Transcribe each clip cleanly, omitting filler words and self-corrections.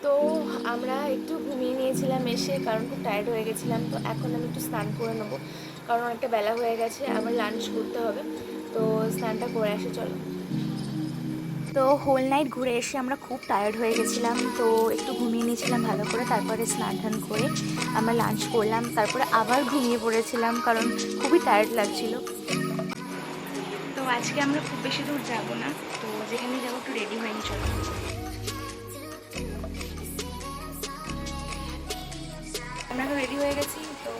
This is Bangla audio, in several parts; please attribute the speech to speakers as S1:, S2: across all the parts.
S1: তো আমরা একটু ঘুমিয়ে নিয়েছিলাম এসে, কারণ খুব টায়ার্ড হয়ে গেছিলাম। তো এখন আমি একটু স্নান করে নেবো, কারণ অনেকটা বেলা হয়ে গেছে, আবার লাঞ্চ করতে হবে। তো স্নানটা করে আসি, চলো। তো হোল নাইট ঘুরে এসে আমরা খুব টায়ার্ড হয়ে গেছিলাম, তো একটু ঘুমিয়ে নিয়েছিলাম ভালো করে। তারপরে স্নান টান করে আমরা লাঞ্চ করলাম, তারপরে আবার ঘুমিয়ে পড়েছিলাম কারণ খুবই টায়ার্ড লাগছিল। তো আজকে আমরা খুব বেশি দূর যাব না, তো যেখানে যাবো একটু রেডি হয়নি, চলো। আমরা এখন রেডি হয়ে গেছি, তো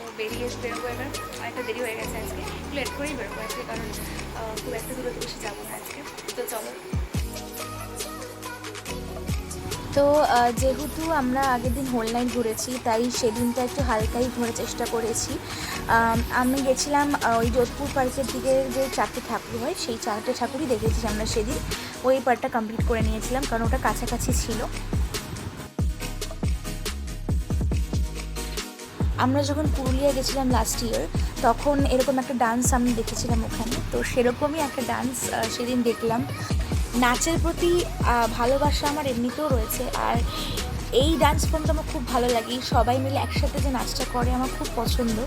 S1: বেরোবো এবার। অনেকটা দেরি হয়ে গেছে আজকে, একটু লেট করেই বেরোবো আজকে, কারণ খুব একটা দূরে বেশি যাবো না আজকে। তো চলো। তো যেহেতু আমরা আগের দিন হোল নাইট ঘুরেছি, তাই সেদিনটা একটু হালকাই ঘোরার চেষ্টা করেছি। আমি গেছিলাম ওই যোধপুর পার্কের দিকে, যে 4টে ঠাকুর হয়, সেই 4টে ঠাকুরই দেখেছি আমরা সেদিন। ওই পার্টটা কমপ্লিট করে নিয়েছিলাম কারণ ওটা কাছাকাছি ছিল। আমরা যখন পুরুলিয়া গেছিলাম লাস্ট ইয়ার, তখন এরকম একটা ডান্স আমি দেখেছিলাম ওখানে, তো সেরকমই একটা ডান্স সেদিন দেখলাম। নাচের প্রতি ভালোবাসা আমার এমনিতেও রয়েছে, আর এই ডান্স ফর্মটা আমার খুব ভালো লাগে। সবাই মিলে একসাথে যে নাচটা করে আমার খুব পছন্দ।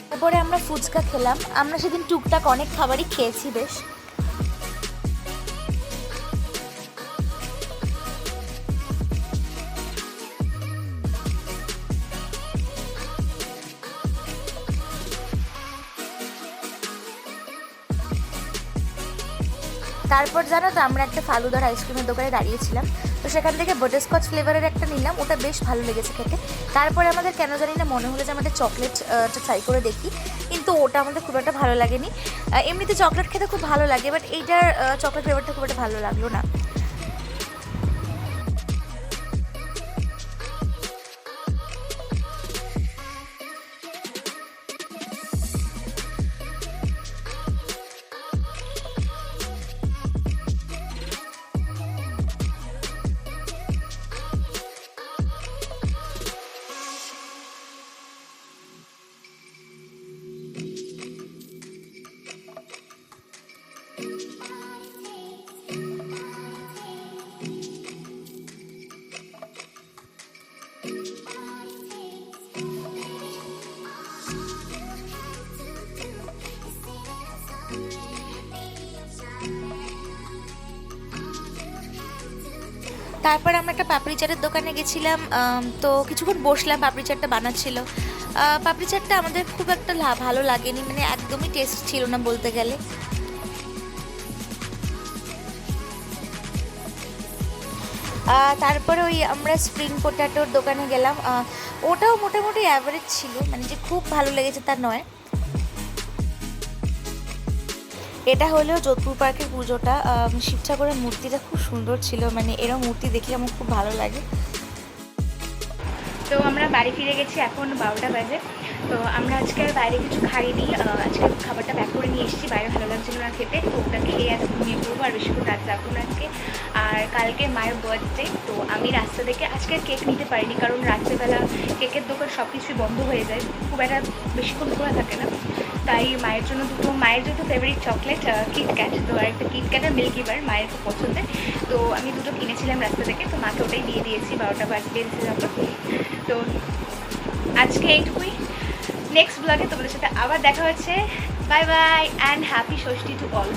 S1: তারপরে আমরা ফুচকা খেলাম। আমরা সেদিন টুকটাক অনেক খাবারই খেয়েছি বেশ। তারপর জানো তো, আমরা একটা ফালুদার আইসক্রিমের দোকানে দাঁড়িয়েছিলাম, তো সেখান থেকে বাটারস্কচ ফ্লেভারের একটা নিলাম, ওটা বেশ ভালো লেগেছে খেতে। তারপরে আমাদের কেন জানি না মনে হলো যে আমাদের চকলেটটা ট্রাই করে দেখি, কিন্তু ওটা আমাদের খুব একটা ভালো লাগেনি। এমনিতে চকলেট খেতে খুব ভালো লাগে, বাট এইটার চকলেট ফ্লেভারটা খুব একটা ভালো লাগলো না। তারপর আমরা একটা পাপড়ি চাটের দোকানে গেছিলাম, তো কিছুক্ষণ বসলাম, পাপড়ি চাটটা বানাচ্ছিল। পাপড়ি চাটটা আমাদের খুব একটা ভালো লাগেনি, মানে একদমই টেস্ট ছিল না বলতে গেলে। তারপরে ওই আমরা স্প্রিং পোট্যাটোর দোকানে গেলাম। ওটাও মোটামুটি অ্যাভারেজ ছিল, মানে যে খুব ভালো লেগেছে তা নয়। এটা হলো যোধপুর পার্কের পুজোটা। শিব ঠাকুরের মূর্তিটা খুব সুন্দর ছিল, মানে এরকম মূর্তি দেখলে আমার খুব ভালো লাগে। তো আমরা বাড়ি ফিরে গেছি, এখন 12টা বাজে। তো আমরা আজকে আর বাইরে কিছু খাইনি, আজকে খাবারটা প্যাক করে নিয়ে এসেছি, বাইরে ভালো লাগছিল না খেতে, তো ওটা খেয়ে এত ঘুমিয়ে পড়বো, আর বেশিক্ষণ রাত যাবো না আজকে। আর কালকে মায়ের বার্থডে, তো আমি রাস্তা থেকে আজকে কেক নিতে পারিনি, কারণ রাত্রেবেলা কেকের দোকান সব কিছুই বন্ধ হয়ে যায়, খুব একটা বেশিক্ষণ খোলা থাকে না। তাই মায়ের জন্য মায়ের যেহেতু ফেভারিট চকলেট কিটক্যাট, তো আর একটা কিটক্যাট আর মিল্কি বার মায়ের খুব পছন্দের, তো আমি দুটো কিনেছিলাম রাস্তা থেকে, তো মাকে ওটাই দিয়ে দিয়েছি 12টা বাজে যখন। তো আজকে এইটুকুই, নেক্সট ব্লগে তোমাদের সাথে আবার দেখা হচ্ছে। Bye bye and happy Shashthi to all.